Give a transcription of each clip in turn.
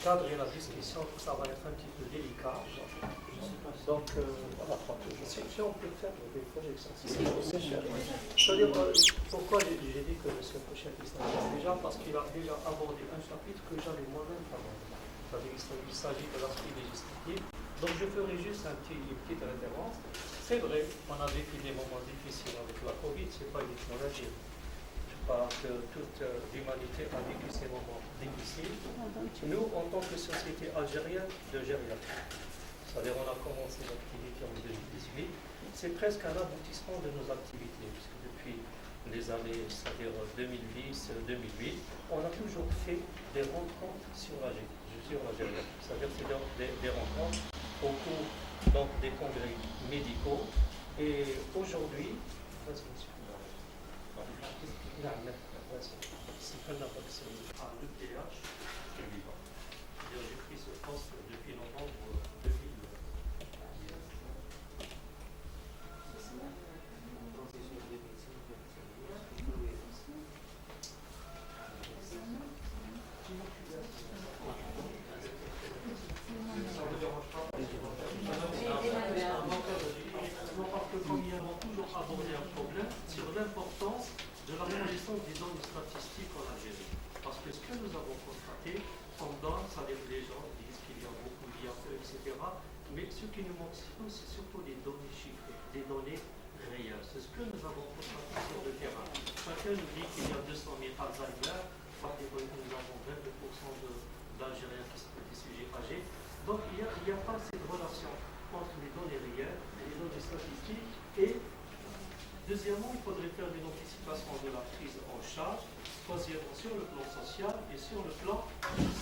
cadrer la discussion, ça va être un petit peu délicat. Donc, voilà, si on peut faire des projections. C'est-à-dire, pourquoi j'ai dit que ce prochain est déjà, parce qu'il a déjà abordé un chapitre que j'avais moi-même abordé. C'est-à-dire qu'il s'agit de l'aspect législatif. Donc, je ferai juste une petite référence. C'est vrai, on a vécu des moments difficiles avec la Covid, c'est pas uniquement l'Algérie. Je parle que toute l'humanité a vécu ces moments difficiles. Nous, en tant que société algérienne de gériatrie, c'est-à-dire on a commencé l'activité en 2018, c'est presque un aboutissement de nos activités, puisque depuis les années, c'est-à-dire 2010-2008, on a toujours fait des rencontres sur la gériatrie, c'est-à-dire des rencontres au cours donc, des congrès médicaux. Et aujourd'hui, j'ai pris ce poste depuis novembre 2010. Nous avons toujours abordé un problème sur l'importance de la connaissance des données statistiques en Algérie. Parce que ce que nous avons constaté, c'est-à-dire les gens disent qu'il y a beaucoup d'IAE, etc. Mais ce qui nous manque, c'est surtout des données chiffrées, des données réelles. C'est ce que nous avons constaté sur le terrain. Chacun nous dit qu'il y a 200 000 Alzheimer, nous avons 22% d'Algériens qui sont des sujets âgés. Donc il n'y a pas cette relation entre les données réelles et les données statistiques. Et deuxièmement, il faudrait faire une anticipation de la prise en charge. Troisièmement, sur le plan social et sur le plan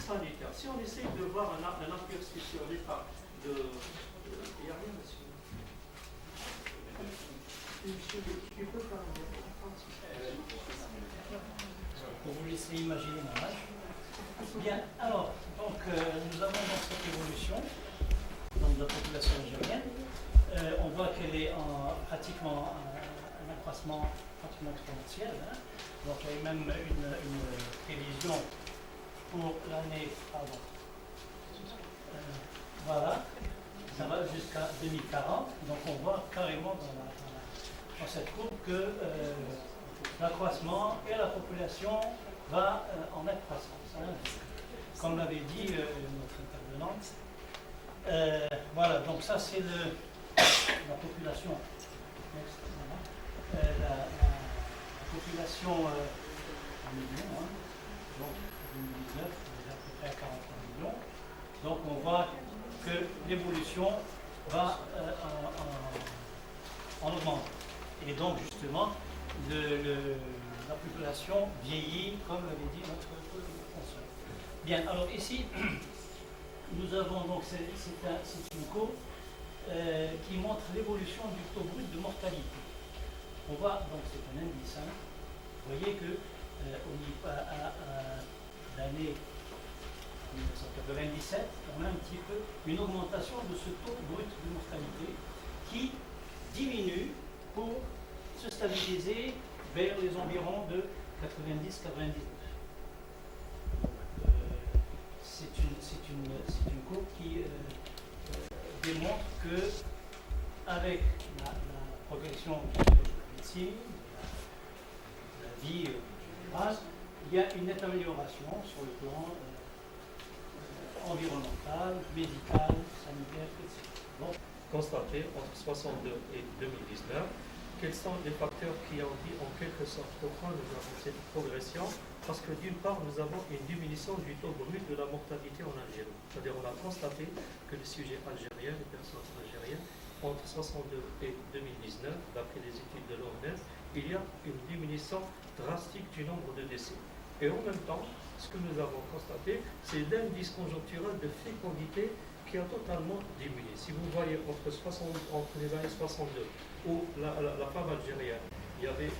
sanitaire. Si on essaye de voir un aperçu sur l'état de... Il n'y a rien, monsieur. Monsieur, tu peux faire un pour vous laisser imaginer mon âge. Bien, alors, donc, nous avons dans cette évolution donc, de la population algérienne. On voit qu'elle est pratiquement un accroissement pratiquement exponentiel. Hein. Donc, il y a eu même une prévision pour l'année. Voilà, ça va jusqu'à 2040. Donc, on voit carrément dans cette courbe que l'accroissement et la population va en être croissance. Hein. Comme l'avait dit notre intervenante. Voilà, donc ça c'est la population. La population en millions, hein. Donc 2019, on est à peu près à 43 millions. Donc on voit que l'évolution va en augmentant. Et donc justement, la population vieillit, comme l'avait dit notre consoeur. Bien, alors ici, nous avons donc, c'est une courbe qui montre l'évolution du taux brut de mortalité. On voit, donc c'est un indice, hein. Vous voyez que à l'année 1997, on a un petit peu une augmentation de ce taux brut de mortalité qui diminue pour se stabiliser vers les environs de 90-99. C'est une courbe qui démontre que avec la progression de la médecine, de la vie générale, il y a une nette amélioration sur le plan environnemental, médical, sanitaire, etc. Bon. Constaté entre 62 et 2019, quels sont les facteurs qui ont dit en quelque sorte pourquoi nous avons cette progression? Parce que d'une part, nous avons une diminution du taux brut de la mortalité en Algérie. C'est-à-dire on a constaté que les sujets algériens, les personnes algériennes, entre 62 et 2019, d'après les études de l'OMS, il y a une diminution drastique du nombre de décès. Et en même temps, ce que nous avons constaté, c'est l'indice conjoncturel de fécondité qui a totalement diminué. Si vous voyez entre les années 62, où la femme algérienne, il y avait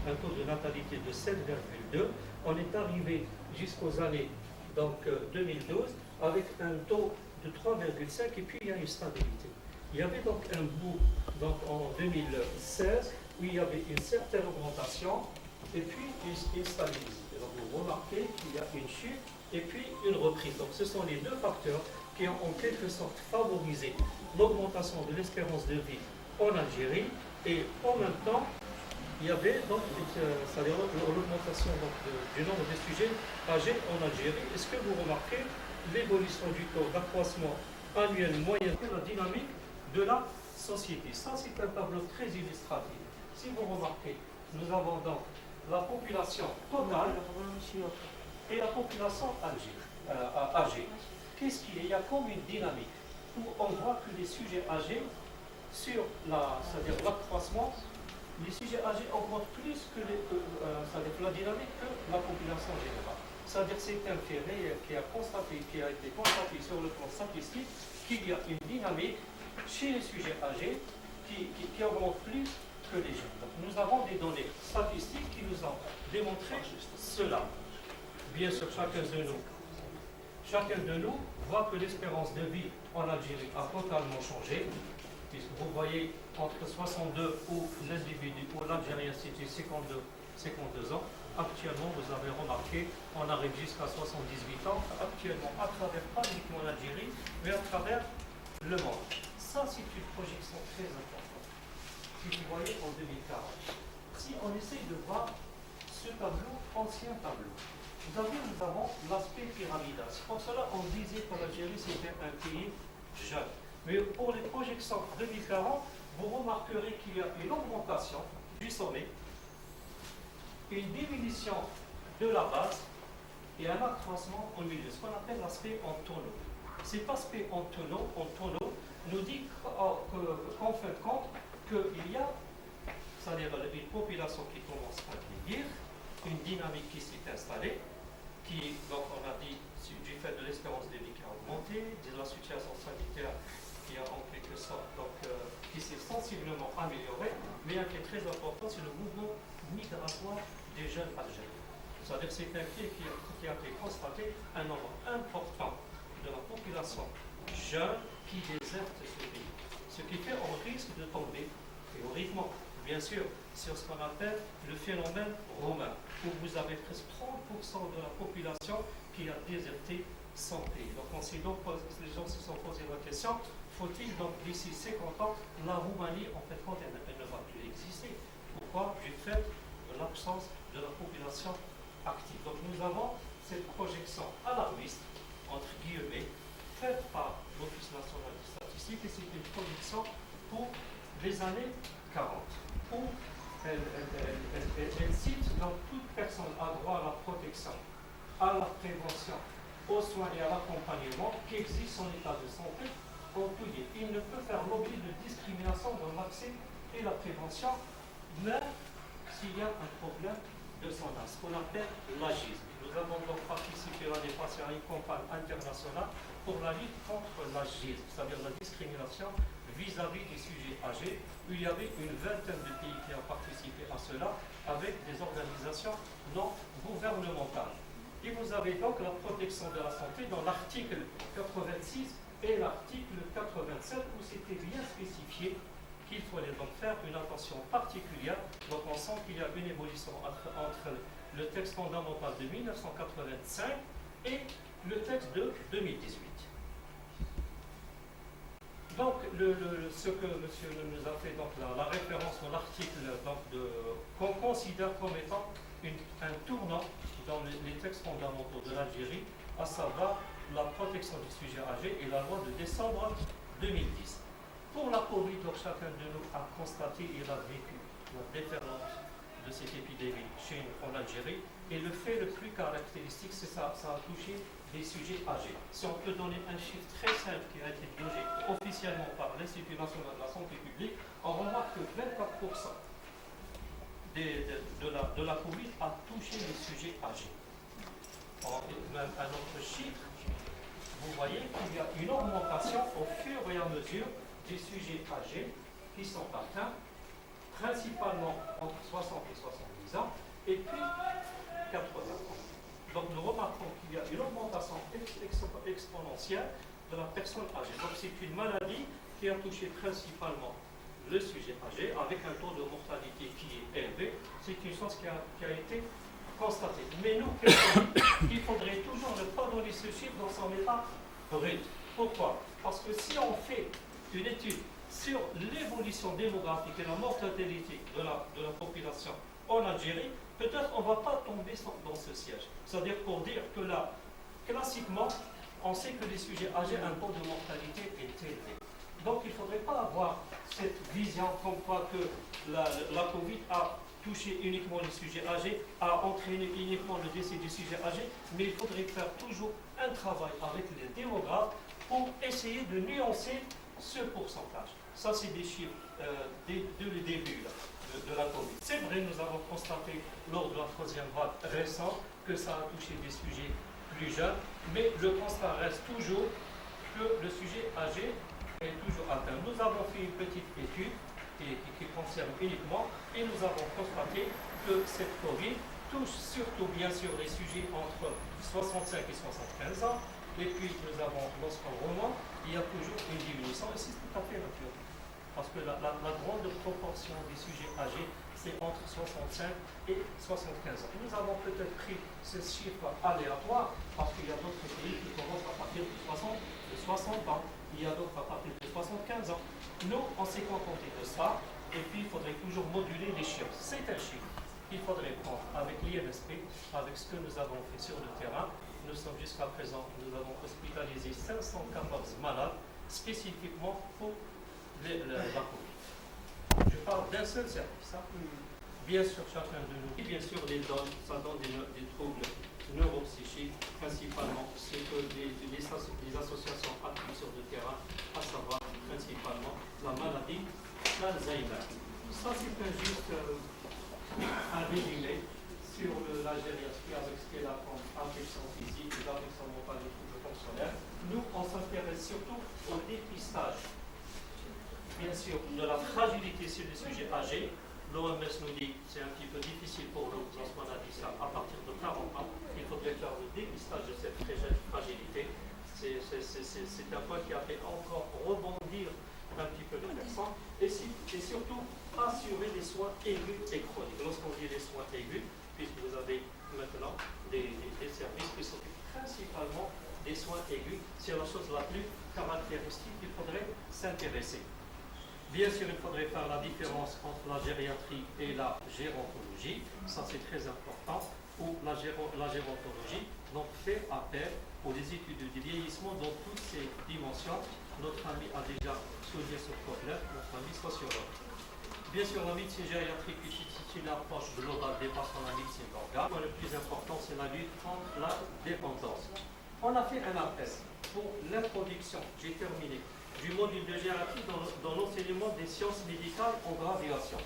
un taux de natalité de 7,2, on est arrivé jusqu'aux années donc, 2012 avec un taux de 3,5 et puis il y a une stabilité. Il y avait donc un bout donc, en 2016 où il y avait une certaine augmentation et puis une stabilité. Donc vous remarquez qu'il y a une chute et puis une reprise. Donc ce sont les deux facteurs qui ont en quelque sorte favorisé l'augmentation de l'espérance de vie en Algérie et en même temps il y avait donc l'augmentation du nombre de sujets âgés en Algérie. Est-ce que vous remarquez l'évolution du taux d'accroissement annuel moyen de la dynamique de la société? Ça, c'est un tableau très illustratif. Si vous remarquez, nous avons donc la population totale et la population âgée. Qu'est-ce qu'il y a? Il y a comme une dynamique où on voit que les sujets âgés, sur c'est-à-dire l'accroissement, les sujets âgés augmentent plus que la dynamique que la population générale. C'est-à-dire que c'est un fait réel qui a été constaté sur le plan statistique qu'il y a une dynamique chez les sujets âgés qui augmente plus que les jeunes. Donc, nous avons des données statistiques qui nous ont démontré cela. Bien sûr, chacun de nous voit que l'espérance de vie en Algérie a totalement changé. Puisque vous voyez, entre 62 où l'individu, où l'Algérien c'était 52 ans, actuellement, vous avez remarqué, on arrive jusqu'à 78 ans, actuellement, à travers pas uniquement l'Algérie, mais à travers le monde. Ça, c'est une projection très importante. Si vous voyez en 2040, si on essaye de voir ce tableau, ancien tableau, vous avons l'aspect pyramidal. C'est pour cela qu'on disait que l'Algérie, c'était un pays jeune. Mais pour les projections 2040, vous remarquerez qu'il y a une augmentation du sommet, une diminution de la base et un accroissement au milieu, ce qu'on appelle l'aspect en tonneau. Cet aspect en tonneau nous dit qu'en fin de compte, qu'il y a, c'est-à-dire une population qui commence à vieillir, une dynamique qui s'est installée, qui, donc on a dit, du fait de l'espérance de vie qui a augmenté, de la situation sanitaire qui a en quelque sorte, qui s'est sensiblement améliorée, mais un qui est très important, c'est le mouvement migratoire des jeunes Algériens. C'est-à-dire que c'est un fait qui a fait constater un nombre important de la population jeune qui déserte ce pays. Ce qui fait qu'on risque de tomber, théoriquement, bien sûr, sur ce qu'on appelle le phénomène romain, où vous avez presque 30% de la population qui a déserté son pays. Donc les gens se sont posé la question, faut-il donc d'ici 50 ans, la Roumanie, en fait, quand elle ne va plus exister? Pourquoi? Du fait de l'absence de la population active. Donc nous avons cette projection alarmiste, entre guillemets, faite par l'Office national de statistique, et c'est une projection pour les années 40, où elle cite donc toute personne a droit à la protection, à la prévention, aux soins et à l'accompagnement, qui existe son état de santé. En tout dit, il ne peut faire l'objet de discrimination dans l'accès et la prévention, même s'il y a un problème de son âge, ce qu'on appelle l'agisme. Nous avons donc participé l'année passée à une campagne internationale pour la lutte contre l'agisme, c'est-à-dire la discrimination vis-à-vis des sujets âgés, où il y avait une vingtaine de pays qui ont participé à cela, avec des organisations non gouvernementales. Et vous avez donc la protection de la santé dans l'article 86 et l'article 87, où c'était bien spécifié qu'il fallait donc faire une attention particulière. Donc on sent qu'il y a une évolution entre le texte fondamental de 1985 et le texte de 2018. Donc, ce que monsieur nous a fait, donc, la référence dans l'article qu'on considère comme étant un tournant dans les textes fondamentaux de l'Algérie, à savoir la protection des sujets âgés et la loi de décembre 2010. Pour la Covid, donc, chacun de nous a constaté et a vécu la déferlante de cette épidémie chez nous en Algérie. Et le fait le plus caractéristique, c'est ça a touché des sujets âgés. Si on peut donner un chiffre très simple qui a été donné officiellement par l'Institut national de la santé publique, on remarque que 24% de la Covid a touché les sujets âgés. Même un autre chiffre, vous voyez qu'il y a une augmentation au fur et à mesure des sujets âgés qui sont atteints, principalement entre 60 et 70 ans, et puis 80 ans. Donc nous remarquons qu'il y a une augmentation exponentielle de la personne âgée. Donc c'est une maladie qui a touché principalement le sujet âgé, avec un taux de mortalité qui est élevé. C'est une chose qui a été constaté. Mais nous, qu'est-ce qu'on dit? Il faudrait toujours ne pas donner ce chiffre dans son état brut. Pourquoi? Parce que si on fait une étude sur l'évolution démographique et la mortalité de la population en Algérie, peut-être on ne va pas tomber dans ce siège. C'est-à-dire pour dire que là, classiquement, on sait que les sujets âgés, un taux de mortalité est élevé. Donc il ne faudrait pas avoir cette vision comme quoi que la Covid a touché uniquement les sujets âgés, a entraîné uniquement le décès des sujets âgés, mais il faudrait faire toujours un travail avec les démographes pour essayer de nuancer ce pourcentage. Ça, c'est des chiffres dès le début de la Covid. C'est vrai, nous avons constaté lors de la troisième vague récente que ça a touché des sujets plus jeunes, mais le constat reste toujours que le sujet âgé est toujours atteint. Nous avons fait une petite étude qui concerne uniquement, et nous avons constaté que cette Covid touche surtout bien sûr les sujets entre 65 et 75 ans, et puis nous avons, lorsqu'on remonte, il y a toujours une diminution, et c'est tout à fait naturel. Parce que la grande proportion des sujets âgés, c'est entre 65 et 75 ans. Nous avons peut-être pris ce chiffre aléatoire, parce qu'il y a d'autres pays qui commencent à partir de 60 ans, il y a d'autres à partir de 75 ans. Nous, on s'est contenté de ça, et puis il faudrait toujours moduler les chiffres. C'est un chiffre qu'il faudrait prendre avec l'INSP, avec ce que nous avons fait sur le terrain. Nous sommes jusqu'à présent, nous avons hospitalisé 514 malades, spécifiquement pour la Covid. Je parle d'un seul service. Bien sûr, chacun de nous, et bien sûr, ça donne des troubles neuropsychiques, principalement ce que les associations actives sur le terrain, à savoir principalement la maladie d'Alzheimer. Ça, c'est juste un résumé sur la gériatrie avec ce qu'elle a comme affection physique, l'affection mentale et troubles fonctionnels. Nous, on s'intéresse surtout au dépistage, bien sûr, de la fragilité sur les sujets âgés. L'OMS nous dit que c'est un petit peu difficile pour nous, lorsqu'on a dit ça, à partir de 40 ans, il faudrait faire le dépistage de cette fragilité. C'est un point qui a fait encore rebondir un petit peu les personnes. Et surtout, assurer les soins aigus et chroniques. Lorsqu'on dit les soins aigus, puisque vous avez maintenant des services qui s'occupent principalement des soins aigus, c'est la chose la plus caractéristique qu'il faudrait s'intéresser. Bien sûr, il faudrait faire la différence entre la gériatrie et la gérontologie. Ça, c'est très important. Ou la gérontologie donc, fait appel aux études de vieillissement dans toutes ces dimensions. Notre ami a déjà souligné ce problème, notre ami sociologue. Bien sûr, la médecine gériatrique est une approche globale dépassant la médecine d'organes. Le plus important, c'est la lutte contre la dépendance. On a fait un appel pour l'introduction, j'ai terminé, du module de gériatrie dans l'enseignement des sciences médicales en graduation.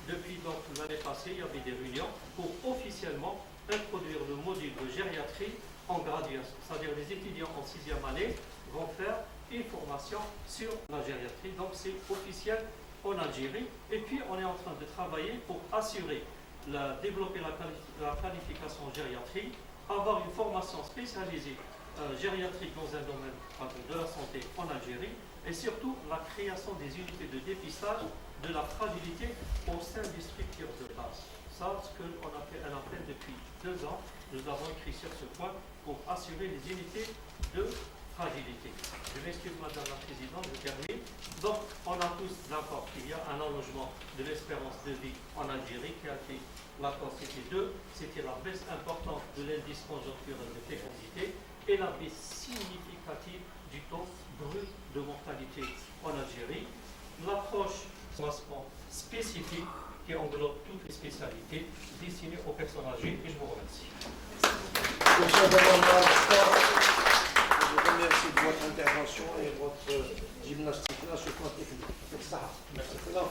Depuis donc l'année passée, il y avait des réunions pour officiellement introduire le module de gériatrie en graduation. C'est-à-dire les étudiants en 6e année vont faire une formation sur la gériatrie. Donc c'est officiel en Algérie. Et puis on est en train de travailler pour assurer, développer la planification gériatrie, avoir une formation spécialisée gériatrique dans un domaine de la santé en Algérie, et surtout la création des unités de dépistage de la fragilité au sein des structures de base. Ça, ce qu'on a fait un appel depuis 2 ans, nous avons écrit sur ce point pour assurer les unités de fragilité. Je m'excuse, Madame la Présidente, je termine. Donc, on a tous d'accord qu'il y a un allongement de l'espérance de vie en Algérie qui a été l'accord CT2, c'était la baisse importante de l'indice conjoncturel de fécondité et la baisse significative du taux brut de mortalité en Algérie. L'approche classement spécifique qui englobe toutes les spécialités destinées aux personnes âgées, et je vous remercie. Je vous remercie de votre intervention et votre gymnastique là sur le plan technique. Merci.